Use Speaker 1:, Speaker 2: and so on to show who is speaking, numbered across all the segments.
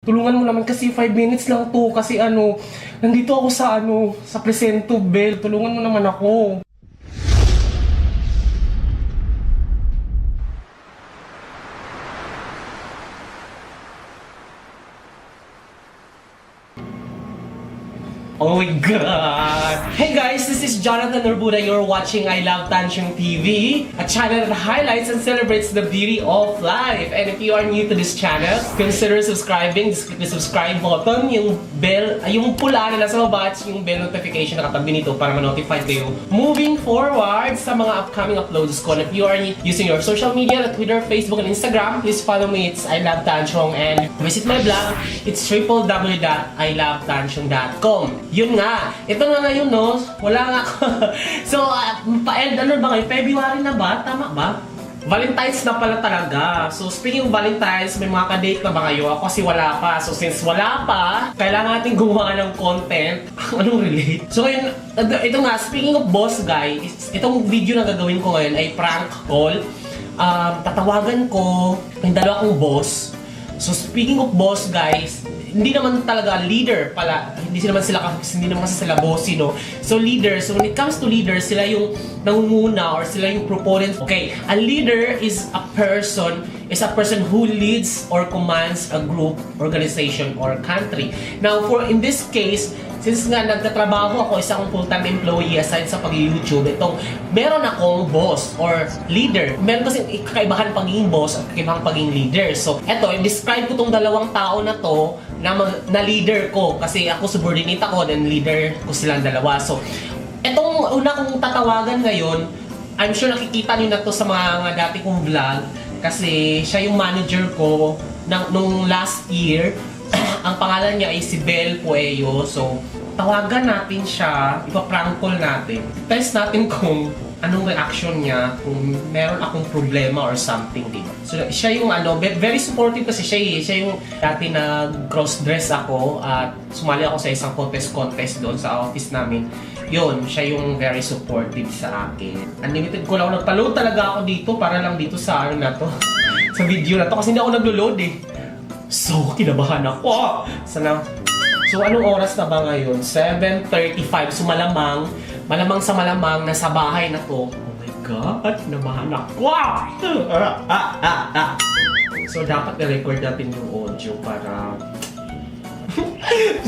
Speaker 1: Tulungan mo naman kasi 5 minutes lang to kasi nandito ako sa Presento Bell. Tulungan mo naman ako. Oh my God! Hey guys, this is Jonathan Urbuda. You're watching I Love Tansyong TV, a channel that highlights and celebrates the beauty of life. And if you are new to this channel, consider subscribing. Just click the subscribe button, yung bell, yung pula na nasa baba, at yung bell notification na katabi nito para ma-notify kayo moving forward sa mga upcoming uploads ko. And if you are using your social media, like Twitter, Facebook, and Instagram, please follow me. It's I Love Tansyong, and visit my blog. It's www.ilovetansyong.com. Yun nga, ito na ngayon, no? Wala nga ako. So, pa-end, ano ba ngayon? February na ba? Tama ba? Valentine's na pala talaga. So, speaking of Valentine's, may mga ka-date na ba kayo? Ako kasi wala pa. So, since wala pa, kailangan natin gumawa ng content. Anong relate? So, ngayon, ito nga, speaking of boss guys, itong video na gagawin ko ngayon ay prank call. Tatawagan ko yung dalawa kong boss. So, speaking of boss guys, hindi naman talaga leader pala, hindi naman kasi sila bossy, no? So leader, so when it comes to leader, sila yung nangunguna or sila yung proponent. Okay, a leader is a person who leads or commands a group, organization, or country. Now, in this case, since nga nagtatrabaho ako, isang full-time employee aside sa pag-YouTube, meron akong boss or leader. Meron kasing kakaibahan pagiging boss at kakaibahan pagiging leader. So, i-describe ko tong dalawang tao na to na leader ko. Kasi ako subordinate ako, then leader ko silang dalawa. So, etong una kong tatawagan ngayon, I'm sure nakikita nyo na to sa mga dati kong vlog. Kasi siya yung manager ko nung last year. Ang pangalan niya ay si Bel Pueyo. So, tawagan natin siya, ipa-prank call natin. Test natin kung anong reaction niya, kung meron akong problema or something, diba? So, siya yung very supportive kasi siya yung dati nag-cross-dress ako at sumali ako sa isang contest doon sa office namin. Yun, siya yung very supportive sa akin. Unlimited ko lang ako, nagpa-load talaga ako dito para lang dito sa na to, sa video na to kasi hindi ako naglo-load eh. So, kinabahan ako. Sana. So, anong oras na ba ngayon? 7:35. So, malamang sa malamang nasa bahay na to. Oh my God, kinabahan ako. So, dapat na-record natin yung audio para...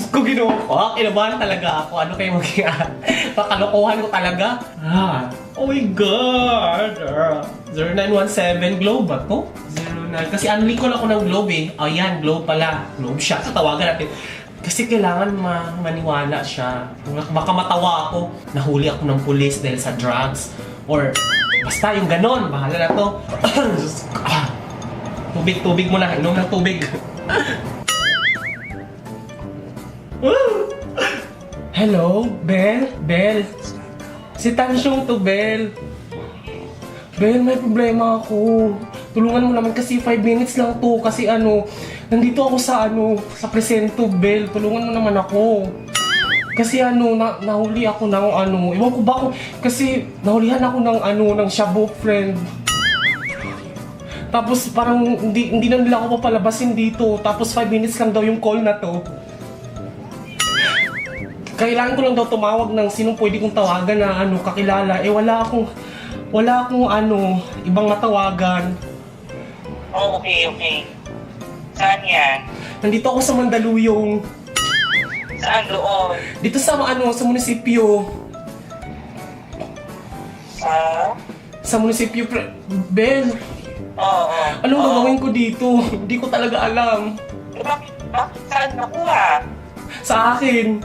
Speaker 1: Kung ginawa ko, kinabahan talaga ako. Ano kayo maging... Pakalokohan ko talaga. Oh my God. 0917 Globe ba to? Kasi unlicol ako ng Globe eh. Oh yan, Globe pala. Globe siya. Tatawagan natin. Kasi kailangan maniwala siya. Baka matawa ako. Nahuli ako ng pulis dahil sa drugs. Or basta yung ganon. Bahala na to. Tubig mo na. Inom ng tubig. Hello? Bel? Si Tansyong to, Bel. Bel, may problema ako. Tulungan mo naman kasi 5 minutes lang to kasi nandito ako sa Presento Bell. Tulungan mo naman ako. Kasi nahuli ako ng ewan ko ba kasi nahulihan ako ng shabu friend. Tapos parang hindi na nila ako papalabasin dito. Tapos 5 minutes lang daw yung call na to. Kailangan ko lang daw tumawag ng sinong pwede kong tawagan na kakilala. Wala akong ibang matawagan.
Speaker 2: Oh, okay. Saan yan?
Speaker 1: Nandito ako sa Mandaluyong.
Speaker 2: Saan doon?
Speaker 1: Dito sa sa munisipyo. Sa munisipyo, Bel.
Speaker 2: Oo.
Speaker 1: Anong gagawin ko dito? Hindi ko talaga alam.
Speaker 2: Bakit saan nakuha?
Speaker 1: Sa akin.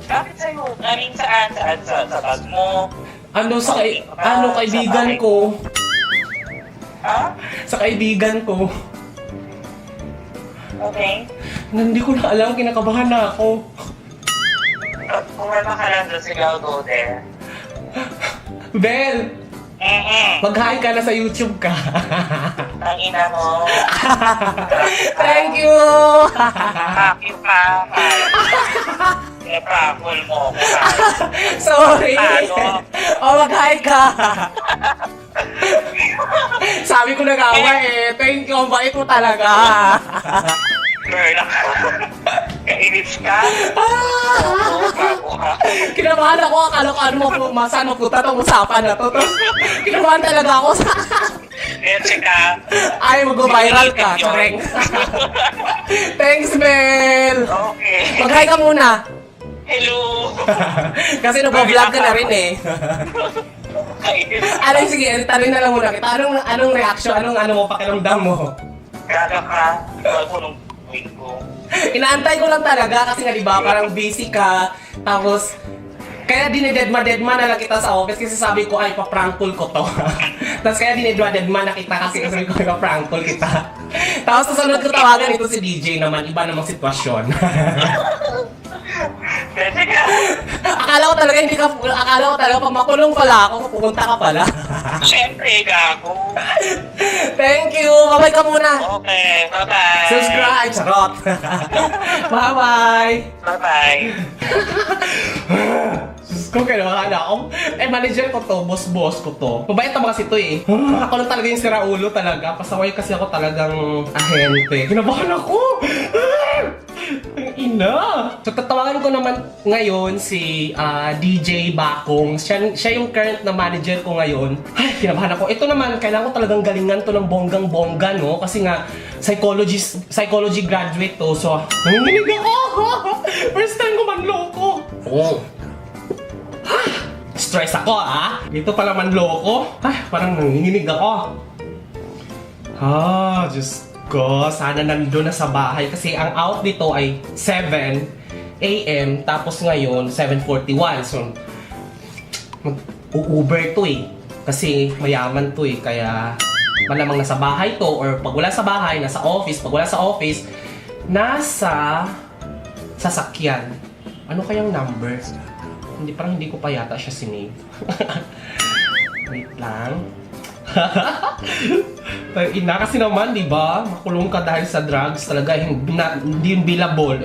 Speaker 2: Bakit sa'yo? Galing saan? Sa bag mo?
Speaker 1: Kaibigan ko.
Speaker 2: Ha?
Speaker 1: Sa kaibigan ko.
Speaker 2: Okay.
Speaker 1: Hindi ko na alam, kinakabahan na ako.
Speaker 2: Kumama ka lang doon, sige, I'll go there.
Speaker 1: Bel! Mag-hi ka na sa YouTube ka.
Speaker 2: Ang ina mo.
Speaker 1: Thank you!
Speaker 2: Fuck you ka. Iprakol mo ko.
Speaker 1: Sorry! Mag-hi ka! Sabi ko nag-awa eh. Thank you, ang bait mo talaga.
Speaker 2: Girl, kainis ka. Oo, bago ka.
Speaker 1: Kinabahan ako, akala ko ano saan mapunta tong usapan na to. Kinabahan talaga ako.
Speaker 2: Leche ka.
Speaker 1: Ay, mag-viral ka, Chareng. Thanks, Mel!
Speaker 2: Okay.
Speaker 1: Mag-hi ka muna.
Speaker 2: Hello.
Speaker 1: Kasi nag-vlog ka na rin eh.
Speaker 2: Kainis.
Speaker 1: Ano, sige, tanong na lang muna kita. Anong reaction? Ano mo, pakiramdam mo?
Speaker 2: Gaga ka. Huwag mo nung win ko.
Speaker 1: Inaantay ko lang talaga kasi nga diba, parang busy ka. Tapos, kaya dinededma na lang kita sa office kasi sabi ko ay pa-prank call ko to. Tapos kaya dinedma na kita kasi sabi ko pa-prank call kita. Tapos susunod ko tawagan ito si DJ naman, iba namang sitwasyon.
Speaker 2: Leche ka.
Speaker 1: Akala ko talaga pag makulong pala ako, pupunta ka pala.
Speaker 2: Siyempre, gago.
Speaker 1: Thank you! Bye-bye ka muna!
Speaker 2: Okay, bye-bye.
Speaker 1: Subscribe! Charot! Bye-bye!
Speaker 2: Bye-bye.
Speaker 1: Diyos ko, kailangan ako. Manager ko to, boss ko to. Mabait naman kasi to eh. Ako lang talaga yung siraulo talaga. Pasaway kasi ako talagang ahente. Kinabahan ako! Ang ina! So, tatawagan ko naman ngayon si DJ Bakong. Siya yung current na manager ko ngayon. Ay, kinabahan ako. Ito naman, kailangan ko talagang galingan to ng bonggang-bongga, no? Kasi nga, psychology graduate to. So, nanginginig ako! First time ko manloko. Oh. Stress ako, Dito pala manloko. Ay, parang nanginginig ako. Diyos ko. Sana nandun na sa bahay. Kasi ang out dito ay 7 a.m. Tapos ngayon, 7:41. So, mag-Uber to eh. Kasi mayaman to eh. Kaya malamang nasa bahay to. Or pag wala sa bahay, nasa office. Pag wala sa office, nasa sasakyan. Ano kayang number? Parang hindi ko pa yata siya sinave. Wait lang. Ina kasi naman, di ba? Makulong ka dahil sa drugs. Talaga hindi yung billable.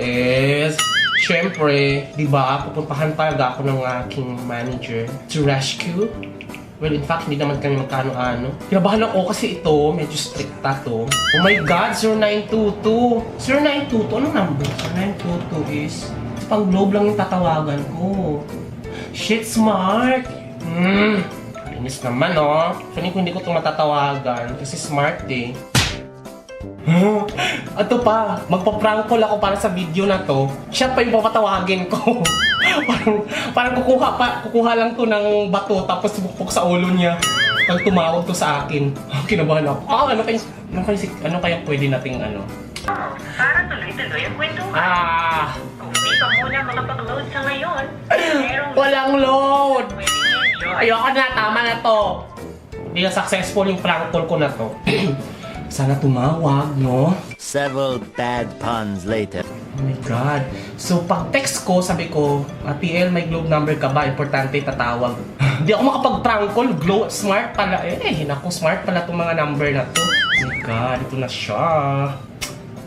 Speaker 1: Syempre, di ba? Pupuntahan talaga ako ng aking manager to rescue. Well, in fact, hindi naman kami magkano-ano. Kinabahan ako kasi ito, medyo stricta to. Oh my God, 0922. 0922, anong number? 0922 is pang Globe lang yung tatawagan ko. Shit, smart! Inis naman, Feeling ko hindi ko ito matatawagan kasi smart eh. Ato pa, magpa-prank call ako para sa video na to. Siya pa yung papatawagin ko. parang kukuha lang to ng bato tapos bukbok sa ulo niya. Pag tumawag to sa akin, kinabahan ako. Ano kaya pwede nating ano?
Speaker 3: Para tuloy-tuloy ang kwentuhan. Kung di ka muna makapag-load sa ngayon, merong
Speaker 1: Walang load!
Speaker 3: pwede enjoy.
Speaker 1: Ayoko na, tama na to. Hindi na successful yung prank call ko na to. Sana tumawag, no?
Speaker 4: Several bad puns later.
Speaker 1: Oh my God. So, pag text ko, sabi ko, PL, may Globe number ka ba? Importante, tatawag. Hindi ako makapag-prank call. Globe, smart pala. Naku, smart pala itong mga number na to. Oh my God, ito na siya.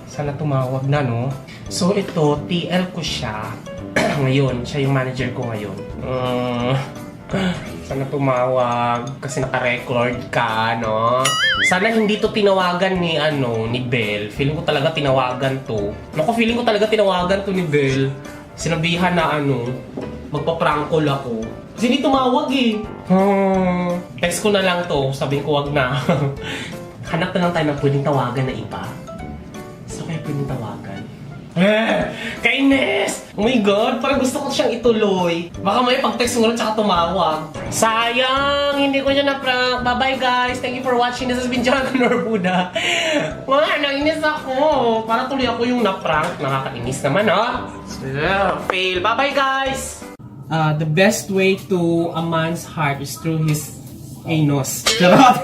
Speaker 1: Sana tumawag na, no? So, ito, TL ko siya. Ngayon, siya yung manager ko ngayon. Sana tumawag kasi naka-record ka, no? Sana hindi to tinawagan ni Belle. Feeling ko talaga tinawagan to. Naku, feeling ko talaga tinawagan to ni Belle. Sinabihan na magpa-prank call ako. Kasi hindi tumawag eh. Text ko na lang to. Sabihin ko wag na. Hanap na lang tayo ng pwedeng tawagan na iba. So kaya pwedeng tawagan. Kainis! Oh my God, parang gusto ko siyang ituloy. Baka may pag-text mo tsaka tumawag. Sayang, hindi ko siya na-prank. Bye-bye guys, thank you for watching. This has been Jonathan Norbuda. Nainis ako. Para tuloy ako yung na-prank. Nakakainis naman, fail. Bye-bye guys! The best way to a man's heart is through his anus. Charot!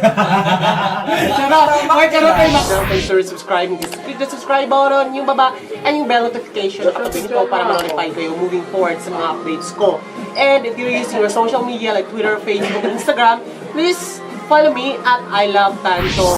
Speaker 1: Charot! Okay, charot kayo. Consider subscribing. Click the subscribe button, yung baba, and yung bell notification. Nakatabi ko para ma-notify kayo moving forward sa mga updates ko. And if you're using your social media like Twitter, Facebook, and Instagram, please follow me at I Love Tanto.